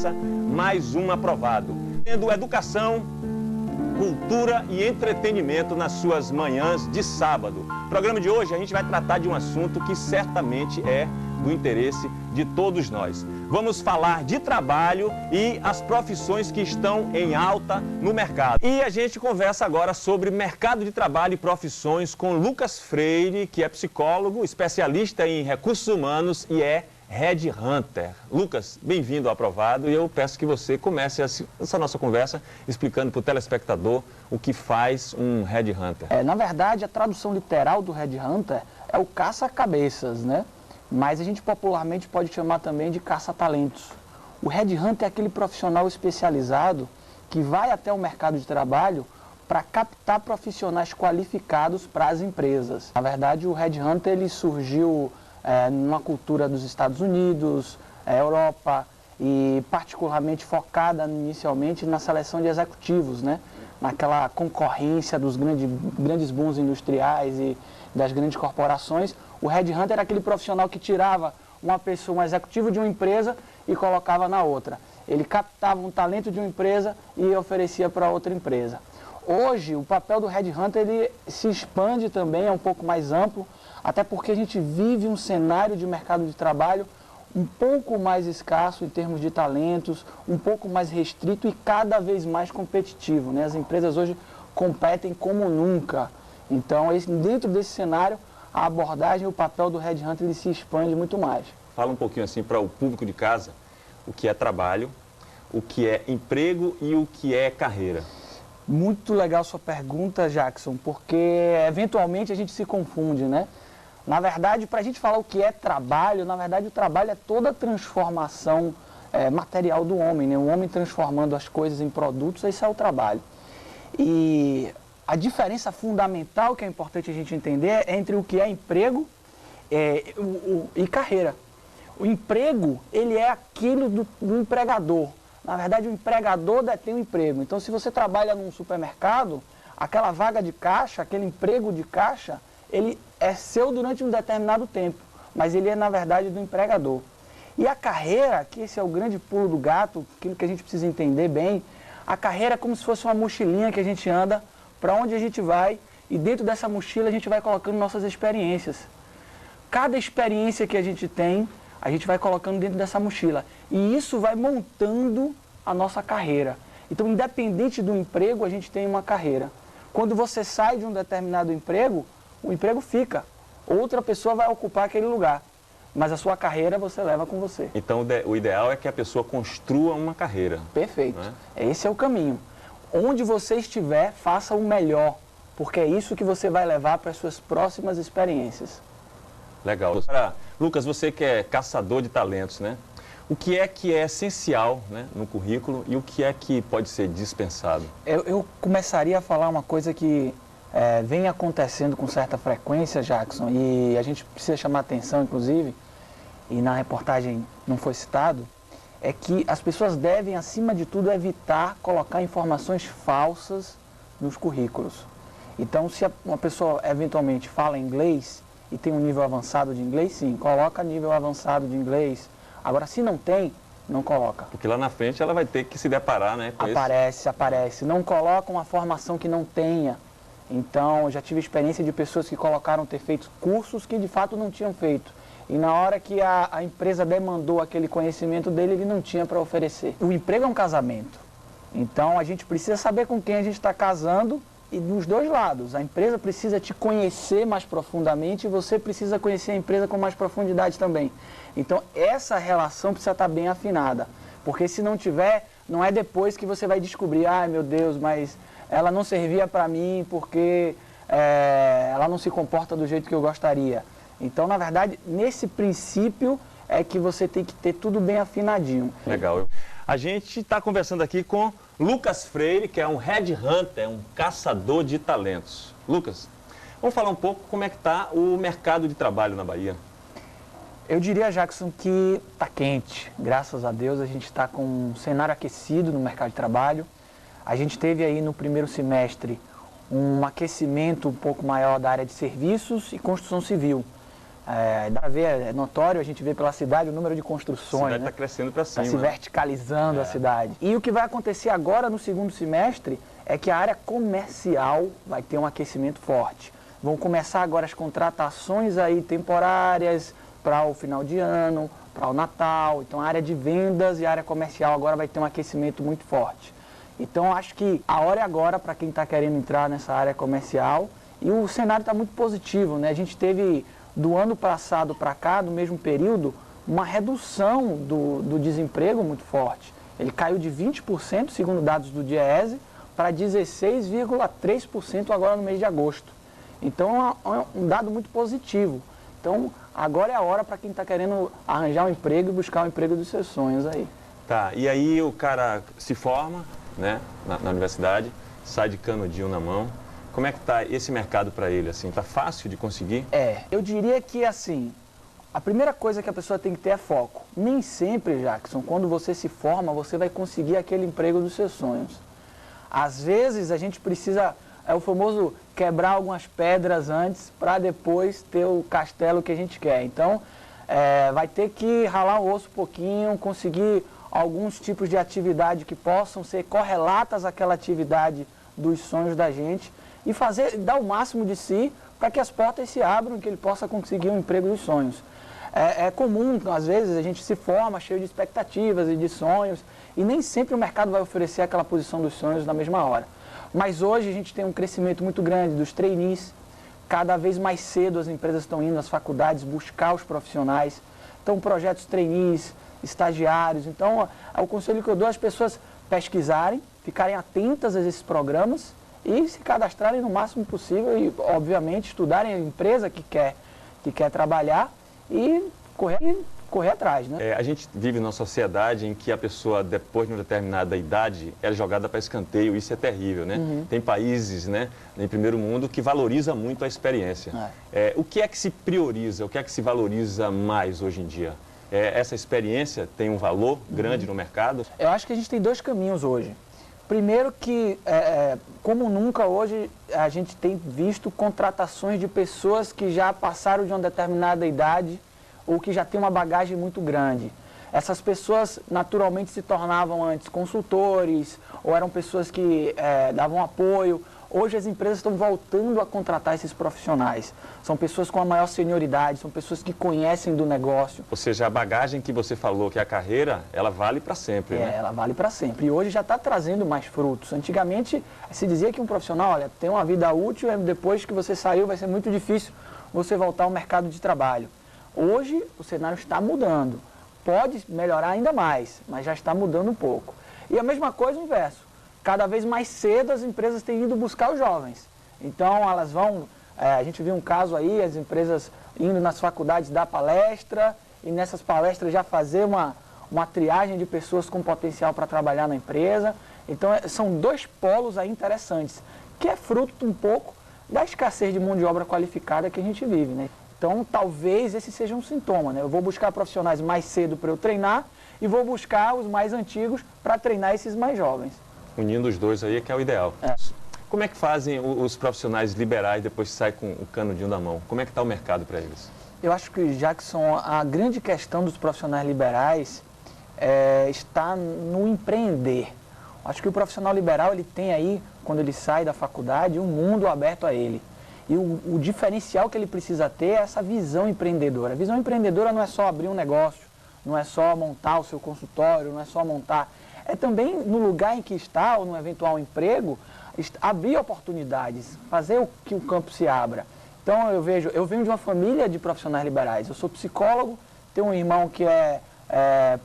conversa, mais um aprovado. Tendo educação, cultura e entretenimento nas suas manhãs de sábado. No programa de hoje a gente vai tratar de um assunto que certamente é do interesse de todos nós. Vamos falar de trabalho e as profissões que estão em alta no mercado. E a gente conversa agora sobre mercado de trabalho e profissões com Lucas Freire, que é psicólogo, especialista em recursos humanos e é headhunter. Lucas, bem-vindo ao Aprovado e eu peço que você comece essa nossa conversa explicando para o telespectador o que faz um headhunter. Na verdade, a tradução literal do headhunter é o caça-cabeças, né? Mas a gente popularmente pode chamar também de caça-talentos. O headhunter é aquele profissional especializado que vai até o mercado de trabalho para captar profissionais qualificados para as empresas. Na verdade, o headhunter ele surgiu numa cultura dos Estados Unidos, Europa, e particularmente focada inicialmente na seleção de executivos, né? Naquela concorrência dos grandes bons industriais e das grandes corporações. O headhunter era aquele profissional que tirava uma pessoa, um executivo de uma empresa e colocava na outra. Ele captava um talento de uma empresa e oferecia para outra empresa. Hoje, o papel do headhunter ele se expande também, é um pouco mais amplo, até porque a gente vive um cenário de mercado de trabalho um pouco mais escasso em termos de talentos, um pouco mais restrito e cada vez mais competitivo, né? As empresas hoje competem como nunca. Então, dentro desse cenário, a abordagem e o papel do headhunter ele se expande muito mais. Fala um pouquinho assim para o público de casa, o que é trabalho, o que é emprego e o que é carreira. Muito legal sua pergunta, Jackson, porque eventualmente a gente se confunde, né? Na verdade, para a gente falar o que é trabalho, na verdade o trabalho é toda a transformação material do homem, né? O homem transformando as coisas em produtos, esse é o trabalho. E a diferença fundamental que é importante a gente entender é entre o que é emprego e carreira. O emprego, ele é aquilo do empregador. Na verdade, o empregador detém o emprego. Então, se você trabalha num supermercado, aquela vaga de caixa, aquele emprego de caixa, ele é seu durante um determinado tempo, mas ele é, na verdade, do empregador. E a carreira, que esse é o grande pulo do gato, aquilo que a gente precisa entender bem, a carreira é como se fosse uma mochilinha que a gente anda para onde a gente vai, e dentro dessa mochila a gente vai colocando nossas experiências. Cada experiência que a gente tem, a gente vai colocando dentro dessa mochila. E isso vai montando a nossa carreira. Então, independente do emprego, a gente tem uma carreira. Quando você sai de um determinado emprego, o emprego fica. Outra pessoa vai ocupar aquele lugar. Mas a sua carreira você leva com você. Então, o ideal é que a pessoa construa uma carreira. Perfeito. Né? Esse é o caminho. Onde você estiver, faça o melhor, porque é isso que você vai levar para as suas próximas experiências. Legal. Lucas, você que é caçador de talentos, né? O que é essencial, né, no currículo e o que é que pode ser dispensado? Eu começaria a falar uma coisa que vem acontecendo com certa frequência, Jackson, e a gente precisa chamar atenção, inclusive, e na reportagem não foi citado, é que as pessoas devem, acima de tudo, evitar colocar informações falsas nos currículos. Então, se uma pessoa eventualmente fala inglês e tem um nível avançado de inglês, sim, coloca nível avançado de inglês. Agora, se não tem, não coloca. Porque lá na frente ela vai ter que se deparar, né, com Aparece. Não coloca uma formação que não tenha. Então, eu já tive experiência de pessoas que colocaram ter feito cursos que de fato não tinham feito. E na hora que a empresa demandou aquele conhecimento dele, ele não tinha para oferecer. O emprego é um casamento. Então, a gente precisa saber com quem a gente está casando e dos dois lados. A empresa precisa te conhecer mais profundamente e você precisa conhecer a empresa com mais profundidade também. Então, essa relação precisa estar bem afinada. Porque se não tiver, não é depois que você vai descobrir, ai meu Deus, mas ela não servia para mim porque ela não se comporta do jeito que eu gostaria. Então, na verdade, nesse princípio é que você tem que ter tudo bem afinadinho. Legal. A gente está conversando aqui com Lucas Freire, que é um headhunter, um caçador de talentos. Lucas, vamos falar um pouco como é que está o mercado de trabalho na Bahia. Eu diria, Jackson, que está quente. Graças a Deus, a gente está com um cenário aquecido no mercado de trabalho. A gente teve aí no primeiro semestre um aquecimento um pouco maior da área de serviços e construção civil. Dá pra ver, é notório, a gente vê pela cidade o número de construções. A cidade está crescendo para cima. Está se verticalizando a cidade. E o que vai acontecer agora no segundo semestre é que a área comercial vai ter um aquecimento forte. Vão começar agora as contratações aí temporárias para o final de ano, para o Natal. Então a área de vendas e a área comercial agora vai ter um aquecimento muito forte. Então acho que a hora é agora para quem está querendo entrar nessa área comercial. E o cenário está muito positivo, né? A gente teve do ano passado para cá, no mesmo período, uma redução do desemprego muito forte. Ele caiu de 20%, segundo dados do DIEESE, para 16,3% agora no mês de agosto. Então é um dado muito positivo. Então agora é a hora para quem está querendo arranjar um emprego e buscar o emprego dos seus sonhos aí. Tá, e aí o cara se forma, né, na universidade, sai de canudinho na mão. Como é que está esse mercado para ele, assim? Está fácil de conseguir? Eu diria que, assim, a primeira coisa que a pessoa tem que ter é foco. Nem sempre, Jackson, quando você se forma, você vai conseguir aquele emprego dos seus sonhos. Às vezes, a gente precisa, é o famoso quebrar algumas pedras antes para depois ter o castelo que a gente quer. Então, vai ter que ralar o osso um pouquinho, conseguir alguns tipos de atividade que possam ser correlatas àquela atividade dos sonhos da gente, e dar o máximo de si para que as portas se abram e que ele possa conseguir um emprego dos sonhos. É comum, às vezes, a gente se forma cheio de expectativas e de sonhos, e nem sempre o mercado vai oferecer aquela posição dos sonhos na mesma hora. Mas hoje a gente tem um crescimento muito grande dos trainees, cada vez mais cedo as empresas estão indo às faculdades buscar os profissionais, então projetos trainees, estagiários. Então, o conselho que eu dou às pessoas pesquisarem, ficarem atentas a esses programas, e se cadastrarem no máximo possível e, obviamente, estudarem a empresa que quer trabalhar e correr atrás, né? A gente vive numa sociedade em que a pessoa, depois de uma determinada idade, é jogada para escanteio. Isso é terrível, né? Tem países, né, em primeiro mundo, que valoriza muito a experiência. O que é que se prioriza, o que é que se valoriza mais hoje em dia? Essa experiência tem um valor grande no mercado? Eu acho que a gente tem dois caminhos hoje. Primeiro que, como nunca hoje, a gente tem visto contratações de pessoas que já passaram de uma determinada idade ou que já têm uma bagagem muito grande. Essas pessoas naturalmente se tornavam antes consultores ou eram pessoas que davam apoio. Hoje as empresas estão voltando a contratar esses profissionais. São pessoas com a maior senioridade, são pessoas que conhecem do negócio. Ou seja, a bagagem que você falou, que é a carreira, ela vale para sempre, né? Ela vale para sempre. E hoje já está trazendo mais frutos. Antigamente se dizia que um profissional, olha, tem uma vida útil, depois que você saiu vai ser muito difícil você voltar ao mercado de trabalho. Hoje o cenário está mudando. Pode melhorar ainda mais, mas já está mudando um pouco. E a mesma coisa o inverso. Cada vez mais cedo as empresas têm ido buscar os jovens. Então elas vão, a gente viu um caso aí, as empresas indo nas faculdades dar palestra e nessas palestras já fazer uma triagem de pessoas com potencial para trabalhar na empresa. Então são dois polos aí interessantes, que é fruto um pouco da escassez de mão de obra qualificada que a gente vive, né? Então talvez esse seja um sintoma, né? Eu vou buscar profissionais mais cedo para eu treinar e vou buscar os mais antigos para treinar esses mais jovens. Unindo os dois aí é que é o ideal. Como é que fazem os profissionais liberais depois que saem com o canudinho na mão? Como é que está o mercado para eles? Eu acho que, Jackson, a grande questão dos profissionais liberais está no empreender. Acho que o profissional liberal ele tem aí, quando ele sai da faculdade, um mundo aberto a ele. E o diferencial que ele precisa ter é essa visão empreendedora. A visão empreendedora não é só abrir um negócio, não é só montar o seu consultório, não é só montar... É também no lugar em que está, ou no eventual emprego, abrir oportunidades, fazer que o campo se abra. Então eu venho de uma família de profissionais liberais. Eu sou psicólogo, tenho um irmão que é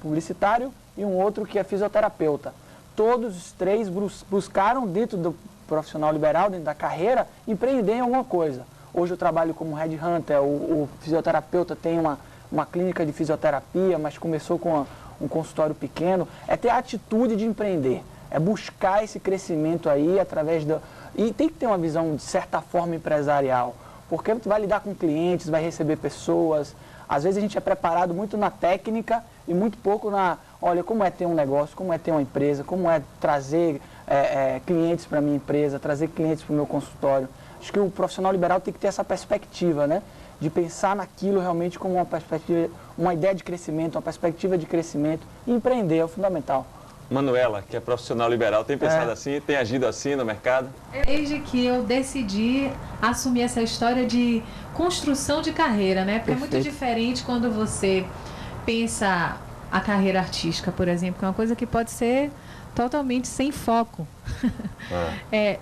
publicitário e um outro que é fisioterapeuta. Todos os três buscaram dentro do profissional liberal, dentro da carreira, empreender em alguma coisa. Hoje eu trabalho como headhunter, o fisioterapeuta tem uma clínica de fisioterapia, mas começou com um consultório pequeno. É ter a atitude de empreender, é buscar esse crescimento aí através da... E tem que ter uma visão, de certa forma, empresarial, porque você vai lidar com clientes, vai receber pessoas. Às vezes a gente é preparado muito na técnica e muito pouco olha, como é ter um negócio, como é ter uma empresa, como é trazer clientes para a minha empresa, trazer clientes para o meu consultório. Acho que o profissional liberal tem que ter essa perspectiva, né? De pensar naquilo realmente como uma perspectiva, uma ideia de crescimento, uma perspectiva de crescimento. E empreender é o fundamental. Manuela, que é profissional liberal, tem pensado assim, tem agido assim no mercado? Desde que eu decidi assumir essa história de construção de carreira, né? Porque Perfeito. é muito diferente quando você pensa a carreira artística, por exemplo, que é uma coisa que pode ser totalmente sem foco.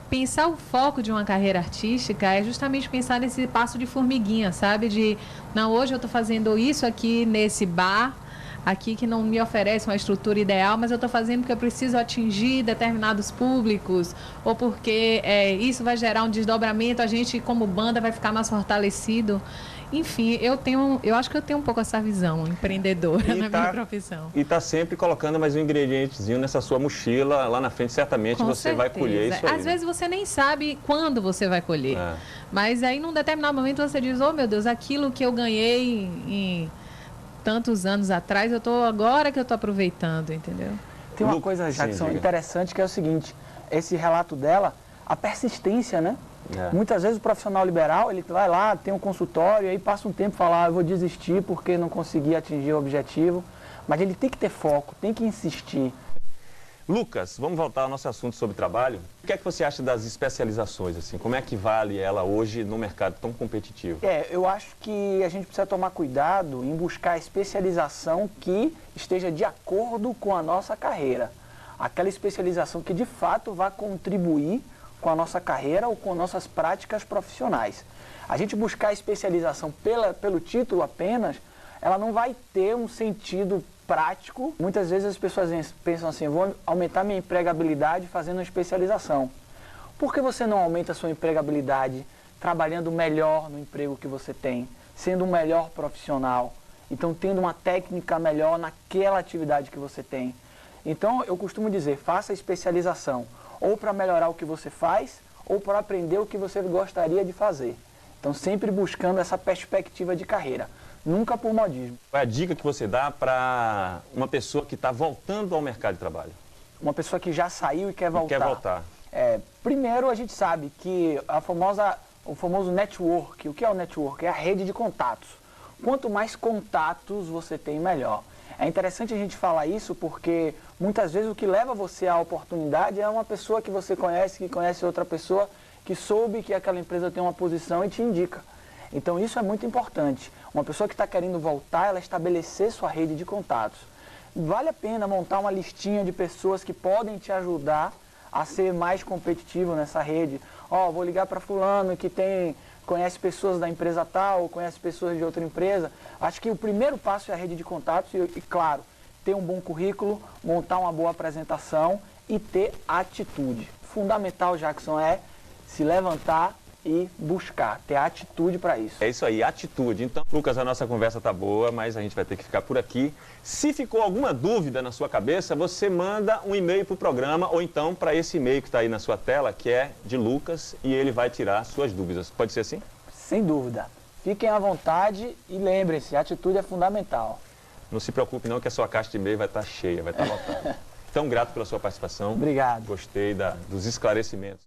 Pensar o foco de uma carreira artística é justamente pensar nesse passo de formiguinha, sabe? De, não, hoje eu estou fazendo isso aqui nesse bar, aqui que não me oferece uma estrutura ideal, mas eu estou fazendo porque eu preciso atingir determinados públicos, ou porque isso vai gerar um desdobramento, a gente como banda vai ficar mais fortalecido. Enfim, eu acho que eu tenho um pouco essa visão empreendedora na minha profissão. E está sempre colocando mais um ingredientezinho nessa sua mochila, lá na frente certamente Com você vai colher isso aí. Às vezes você nem sabe quando você vai colher, mas aí num determinado momento você diz, oh meu Deus, aquilo que eu ganhei em tantos anos atrás, agora que eu estou aproveitando, entendeu? Tem uma coisa, Jackson, interessante, que é o seguinte, esse relato dela, a persistência, né? Muitas vezes o profissional liberal, ele vai lá, tem um consultório, aí passa um tempo e fala, eu vou desistir porque não consegui atingir o objetivo, mas ele tem que ter foco, tem que insistir. Lucas, vamos voltar ao nosso assunto sobre trabalho. O que é que você acha das especializações, assim? Como é que vale ela hoje no mercado tão competitivo? Eu acho que a gente precisa tomar cuidado em buscar a especialização que esteja de acordo com a nossa carreira. Aquela especialização que de fato vai contribuir com a nossa carreira ou com nossas práticas profissionais. A gente buscar a especialização pelo título apenas, ela não vai ter um sentido prático. Muitas vezes as pessoas pensam assim, vou aumentar minha empregabilidade fazendo uma especialização. Por que você não aumenta a sua empregabilidade trabalhando melhor no emprego que você tem, sendo um melhor profissional, então tendo uma técnica melhor naquela atividade que você tem? Então eu costumo dizer, faça a especialização, ou para melhorar o que você faz, ou para aprender o que você gostaria de fazer. Então sempre buscando essa perspectiva de carreira. Nunca por modismo. Qual é a dica que você dá para uma pessoa que está voltando ao mercado de trabalho? Uma pessoa que já saiu e quer voltar. Quer voltar. Primeiro, a gente sabe que o famoso network, o que é o network? É a rede de contatos. Quanto mais contatos você tem, melhor. É interessante a gente falar isso porque muitas vezes o que leva você à oportunidade é uma pessoa que você conhece, que conhece outra pessoa, que soube que aquela empresa tem uma posição e te indica. Então isso é muito importante. Uma pessoa que está querendo voltar, ela estabelecer sua rede de contatos. Vale a pena montar uma listinha de pessoas que podem te ajudar a ser mais competitivo nessa rede. Vou ligar para fulano que conhece pessoas da empresa tal, conhece pessoas de outra empresa. Acho que o primeiro passo é a rede de contatos e claro, ter um bom currículo, montar uma boa apresentação e ter atitude. Fundamental, Jackson, é se levantar e buscar, ter atitude para isso. É isso aí, atitude. Então, Lucas, a nossa conversa tá boa, mas a gente vai ter que ficar por aqui. Se ficou alguma dúvida na sua cabeça, você manda um e-mail para o programa ou então para esse e-mail que está aí na sua tela, que é de Lucas, e ele vai tirar suas dúvidas. Pode ser assim? Sem dúvida. Fiquem à vontade e lembrem-se, a atitude é fundamental. Não se preocupe não que a sua caixa de e-mail vai estar cheia, vai estar lotada. Então, grato pela sua participação. Obrigado. Gostei dos esclarecimentos.